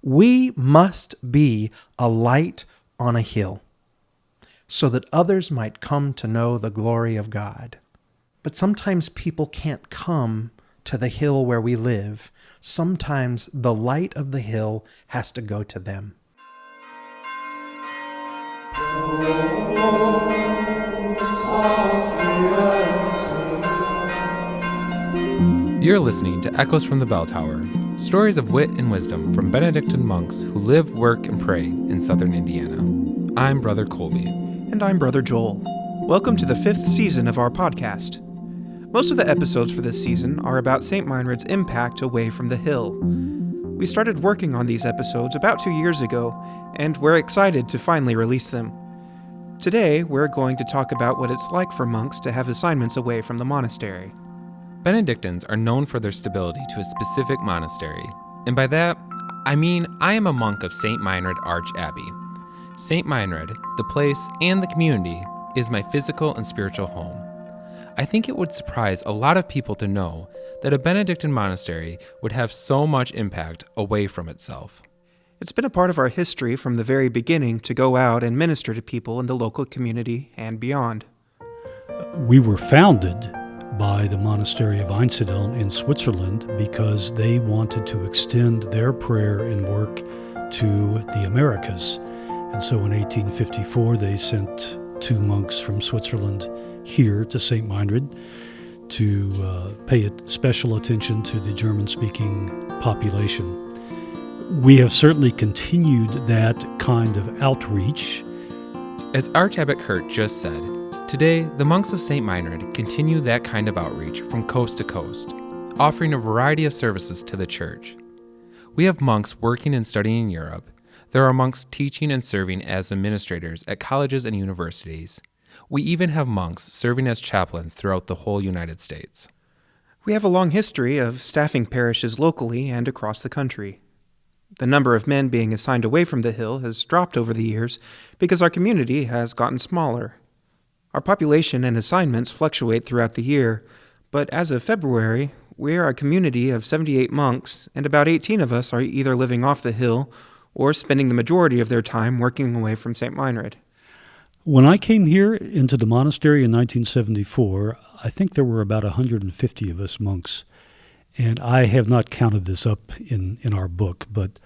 We must be a light on a hill, so that others might come to know the glory of God. But sometimes people can't come to the hill where we live. Sometimes the light of the hill has to go to them. You're listening to Echoes from the Bell Tower, stories of wit and wisdom from Benedictine monks who live, work, and pray in southern Indiana. I'm Brother Kolbe. And I'm Brother Joel. Welcome to the 5th season of our podcast. Most of the episodes for this season are about Saint Meinrad's impact away from the hill. We started working on these episodes about 2 years ago, and we're excited to finally release them. Today, we're going to talk about what it's like for monks to have assignments away from the monastery. Benedictines are known for their stability to a specific monastery, and by that, I mean I am a monk of Saint Meinrad Archabbey. Saint Meinrad, the place and the community, is my physical and spiritual home. I think it would surprise a lot of people to know that a Benedictine monastery would have so much impact away from itself. It's been a part of our history from the very beginning to go out and minister to people in the local community and beyond. We were founded by the monastery of Evansville in Switzerland because they wanted to extend their prayer and work to the Americas. And so in 1854, they sent 2 monks from Switzerland here to Saint Meinrad to pay special attention to the German-speaking population. We have certainly continued that kind of outreach. As Archabbey Kurt just said, today the monks of Saint Meinrad continue that kind of outreach from coast to coast, offering a variety of services to the church. We have monks working and studying in Europe. There are monks teaching and serving as administrators at colleges and universities. We even have monks serving as chaplains throughout the whole United States. We have a long history of staffing parishes locally and across the country. The number of men being assigned away from the hill has dropped over the years because our community has gotten smaller. Our population and assignments fluctuate throughout the year, but as of February, we are a community of 78 monks, and about 18 of us are either living off the hill or spending the majority of their time working away from Saint Meinrad. When I came here into the monastery in 1974, I think there were about 150 of us monks. And I have not counted this up in our book, but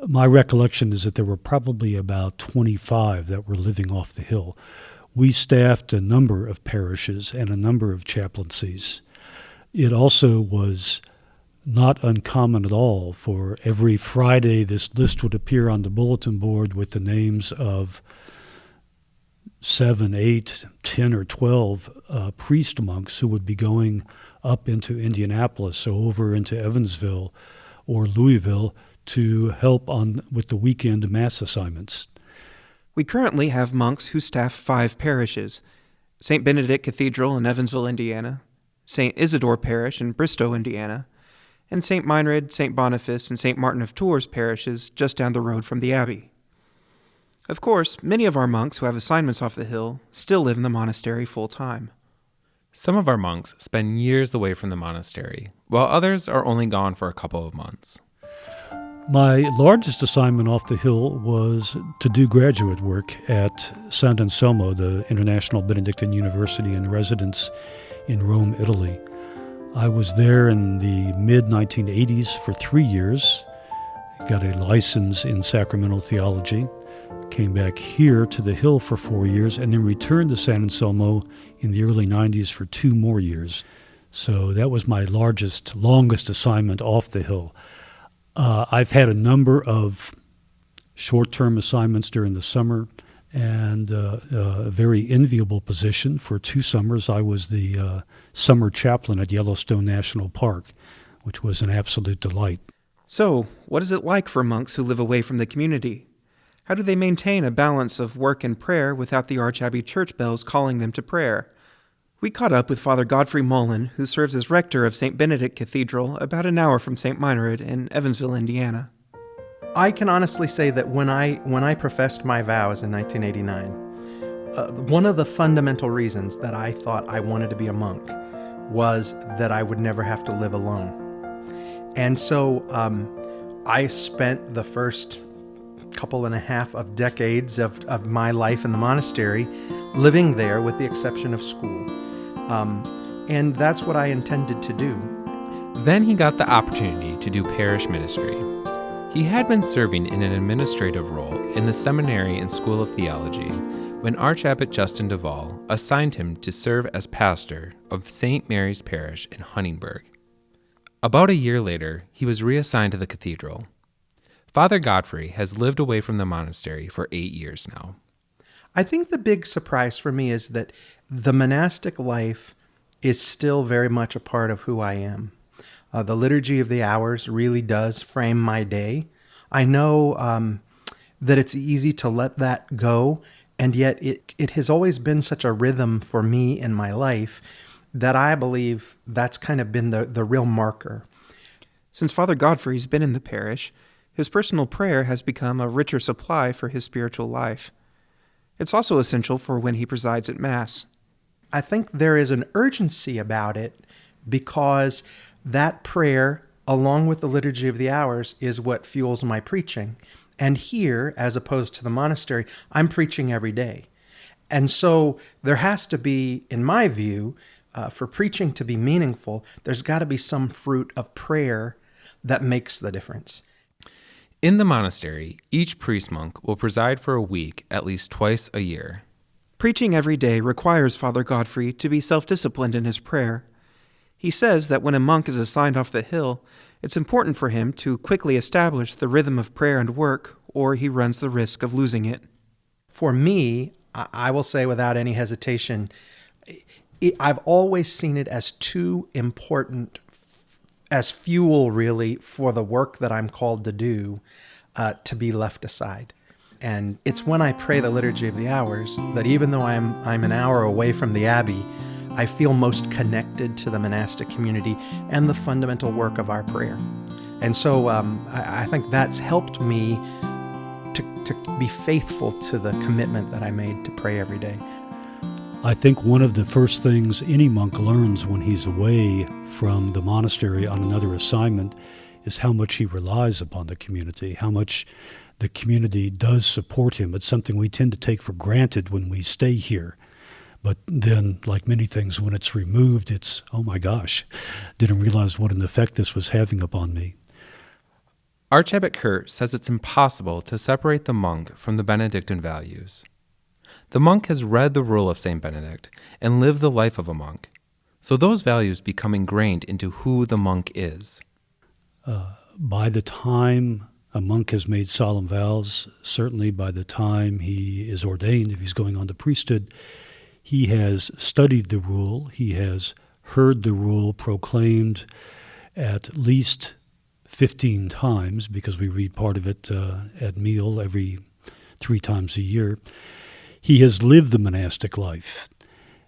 my recollection is that there were probably about 25 that were living off the hill. We staffed a number of parishes and a number of chaplaincies. It also was not uncommon at all for every Friday this list would appear on the bulletin board with the names of 7, 8, 10, or 12 priest monks who would be going up into Indianapolis, or over into Evansville or Louisville to help with the weekend mass assignments. We currently have monks who staff 5 parishes: St. Benedict Cathedral in Evansville, Indiana, St. Isidore Parish in Bristow, Indiana, and St. Meinrad, St. Boniface, and St. Martin of Tours parishes just down the road from the Abbey. Of course, many of our monks who have assignments off the hill still live in the monastery full-time. Some of our monks spend years away from the monastery, while others are only gone for a couple of months. My largest assignment off the hill was to do graduate work at Sant Anselmo, the International Benedictine University in residence in Rome, Italy. I was there in the mid-1980s for 3 years, got a license in sacramental theology, came back here to the Hill for 4 years, and then returned to San Anselmo in the early 90s for 2 more years. So that was my longest assignment off the Hill. I've had a number of short-term assignments during the summer, and a very enviable position. For 2 summers, I was the summer chaplain at Yellowstone National Park, which was an absolute delight. So, what is it like for monks who live away from the community? How do they maintain a balance of work and prayer without the Archabbey church bells calling them to prayer? We caught up with Father Godfrey Mullen, who serves as rector of St. Benedict Cathedral about an hour from Saint Meinrad in Evansville, Indiana. I can honestly say that when I professed my vows in 1989, one of the fundamental reasons that I thought I wanted to be a monk was that I would never have to live alone. And so I spent the first couple and a half of decades of my life in the monastery living there, with the exception of school. And that's what I intended to do. Then he got the opportunity to do parish ministry. He had been serving in an administrative role in the seminary and School of Theology when Archabbey Justin Duvall assigned him to serve as pastor of St. Mary's Parish in Huntingburg. About a year later, he was reassigned to the Cathedral. Father Godfrey has lived away from the monastery for 8 years now. I think the big surprise for me is that the monastic life is still very much a part of who I am. The Liturgy of the Hours really does frame my day. I know that it's easy to let that go, and yet it has always been such a rhythm for me in my life that I believe that's kind of been the real marker. Since Father Godfrey's been in the parish, his personal prayer has become a richer supply for his spiritual life. It's also essential for when he presides at Mass. I think there is an urgency about it because that prayer, along with the Liturgy of the Hours, is what fuels my preaching. And here, as opposed to the monastery, I'm preaching every day. And so there has to be, in my view, for preaching to be meaningful, there's got to be some fruit of prayer that makes the difference. In the monastery, each priest monk will preside for a week at least twice a year. Preaching every day requires Father Godfrey to be self-disciplined in his prayer. He says that when a monk is assigned off the hill, it's important for him to quickly establish the rhythm of prayer and work, or he runs the risk of losing it. For me, I will say without any hesitation, I've always seen it as too important, as fuel really, for the work that I'm called to do, to be left aside. And it's when I pray the Liturgy of the Hours that even though I'm an hour away from the Abbey, I feel most connected to the monastic community and the fundamental work of our prayer. And so I think that's helped me to be faithful to the commitment that I made to pray every day. I think one of the first things any monk learns when he's away from the monastery on another assignment is how much he relies upon the community, how much the community does support him. It's something we tend to take for granted when we stay here. But then, like many things, when it's removed, it's, oh my gosh, didn't realize what an effect this was having upon me. Archabbey Kurt says it's impossible to separate the monk from the Benedictine values. The monk has read the rule of St. Benedict and lived the life of a monk, so those values become ingrained into who the monk is. By the time a monk has made solemn vows, certainly by the time he is ordained, if he's going on to priesthood, he has studied the rule, he has heard the rule proclaimed at least 15 times, because we read part of it at meal every 3 times a year. He has lived the monastic life.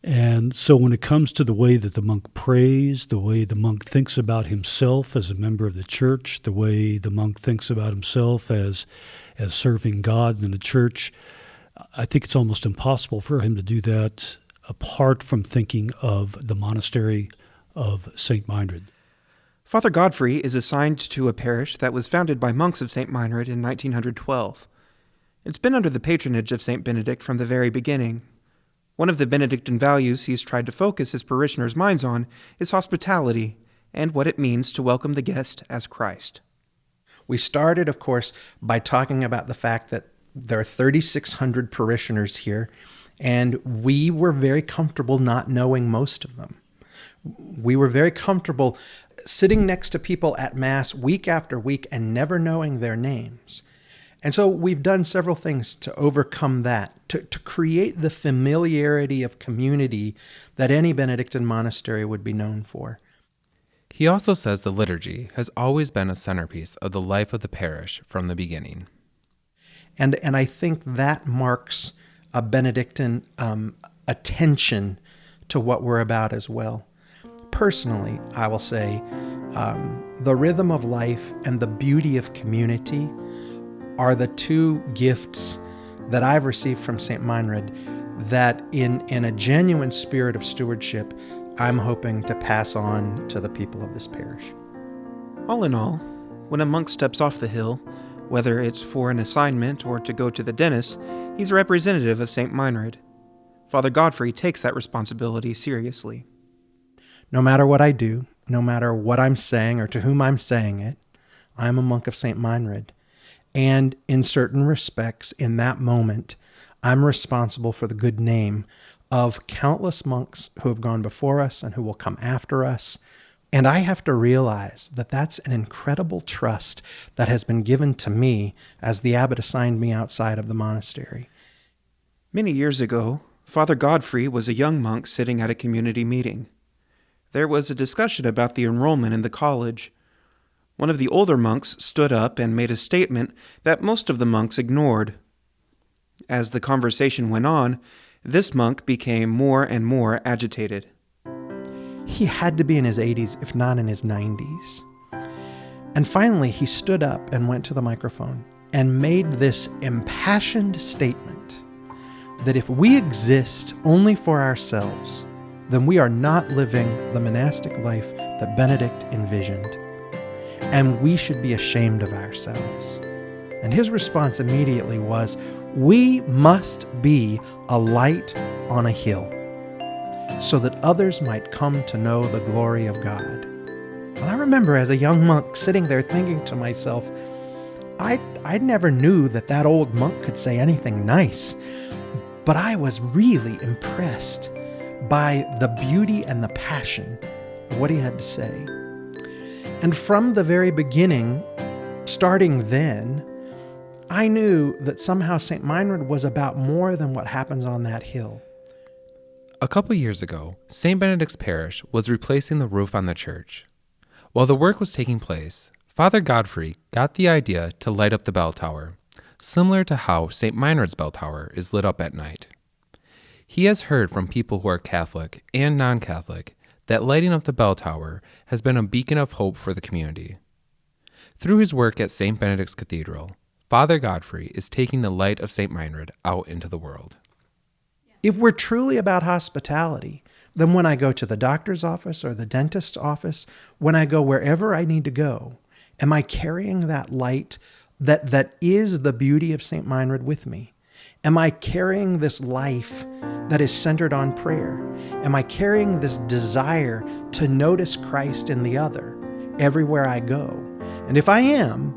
And so when it comes to the way that the monk prays, the way the monk thinks about himself as a member of the church, the way the monk thinks about himself as serving God in the church, I think it's almost impossible for him to do that apart from thinking of the monastery of Saint Meinrad. Father Godfrey is assigned to a parish that was founded by monks of Saint Meinrad in 1912. It's been under the patronage of St. Benedict from the very beginning. One of the Benedictine values he's tried to focus his parishioners' minds on is hospitality and what it means to welcome the guest as Christ. We started, of course, by talking about the fact that there are 3,600 parishioners here, and we were very comfortable not knowing most of them. We were very comfortable sitting next to people at Mass week after week and never knowing their names. And so we've done several things to overcome that, to create the familiarity of community that any Benedictine monastery would be known for. He also says the liturgy has always been a centerpiece of the life of the parish from the beginning. And I think that marks a Benedictine attention to what we're about as well. Personally, I will say the rhythm of life and the beauty of community are the two gifts that I've received from Saint Meinrad that in a genuine spirit of stewardship, I'm hoping to pass on to the people of this parish. All in all, When a monk steps off the hill, whether it's for an assignment or to go to the dentist, he's a representative of Saint Meinrad. Father Godfrey takes that responsibility seriously. No matter what I do, no matter what I'm saying or to whom I'm saying it, I'm a monk of Saint Meinrad. And in certain respects, in that moment, I'm responsible for the good name of countless monks who have gone before us and who will come after us. And I have to realize that that's an incredible trust that has been given to me as the abbot assigned me outside of the monastery. Many years ago, Father Godfrey was a young monk sitting at a community meeting. There was a discussion about the enrollment in the college. One of the older monks stood up and made a statement that most of the monks ignored. As the conversation went on, this monk became more and more agitated. He had to be in his 80s, if not in his 90s. And finally, he stood up and went to the microphone and made this impassioned statement that if we exist only for ourselves, then we are not living the monastic life that Benedict envisioned, and we should be ashamed of ourselves. And his response immediately was, we must be a light on a hill, so that others might come to know the glory of God. And I remember as a young monk sitting there thinking to myself, I never knew that old monk could say anything nice, but I was really impressed by the beauty and the passion of what he had to say. And from the very beginning, starting then, I knew that somehow Saint Meinrad was about more than what happens on that hill. A couple years ago, St. Benedict's parish was replacing the roof on the church. While the work was taking place, Father Godfrey got the idea to light up the bell tower, similar to how St. Meinrad's bell tower is lit up at night. He has heard from people who are Catholic and non-Catholic that lighting up the bell tower has been a beacon of hope for the community. Through his work at St. Benedict's Cathedral, Father Godfrey is taking the light of St. Meinrad out into the world. If we're truly about hospitality, then when I go to the doctor's office or the dentist's office, when I go wherever I need to go, am I carrying that light that is the beauty of St. Meinrad with me? Am I carrying this life that is centered on prayer? Am I carrying this desire to notice Christ in the other everywhere I go? And if I am,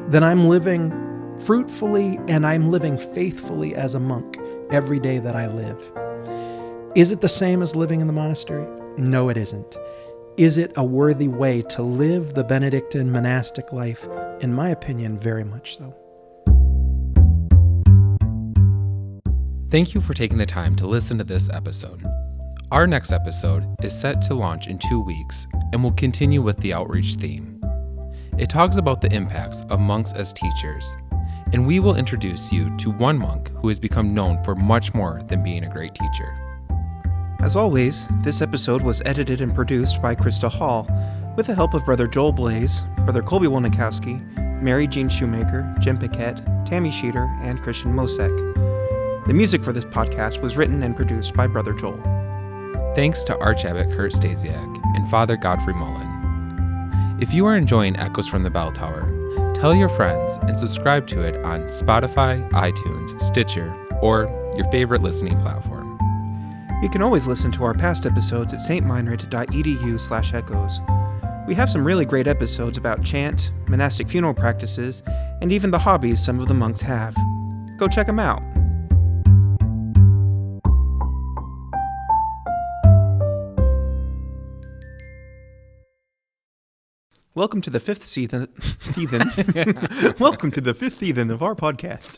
then I'm living fruitfully and I'm living faithfully as a monk every day that I live. Is it the same as living in the monastery? No, it isn't. Is it a worthy way to live the Benedictine monastic life? In my opinion, very much so. Thank you for taking the time to listen to this episode. Our next episode is set to launch in 2 weeks and will continue with the outreach theme. It talks about the impacts of monks as teachers, and we will introduce you to one monk who has become known for much more than being a great teacher. As always, this episode was edited and produced by Krista Hall, with the help of Brother Joel Blaze, Brother Kolbe Wolnikowski, Mary Jean Shoemaker, Jim Paquette, Tammy Sheeter, and Christian Mosek. The music for this podcast was written and produced by Brother Joel. Thanks to Archabbey Kurt Stasiak and Father Godfrey Mullen. If you are enjoying Echoes from the Bell Tower, tell your friends and subscribe to it on Spotify, iTunes, Stitcher, or your favorite listening platform. You can always listen to our past episodes at stmeinrad.edu/echoes. We have some really great episodes about chant, monastic funeral practices, and even the hobbies some of the monks have. Go check them out. Welcome to the fifth season. Welcome to the fifth season of our podcast.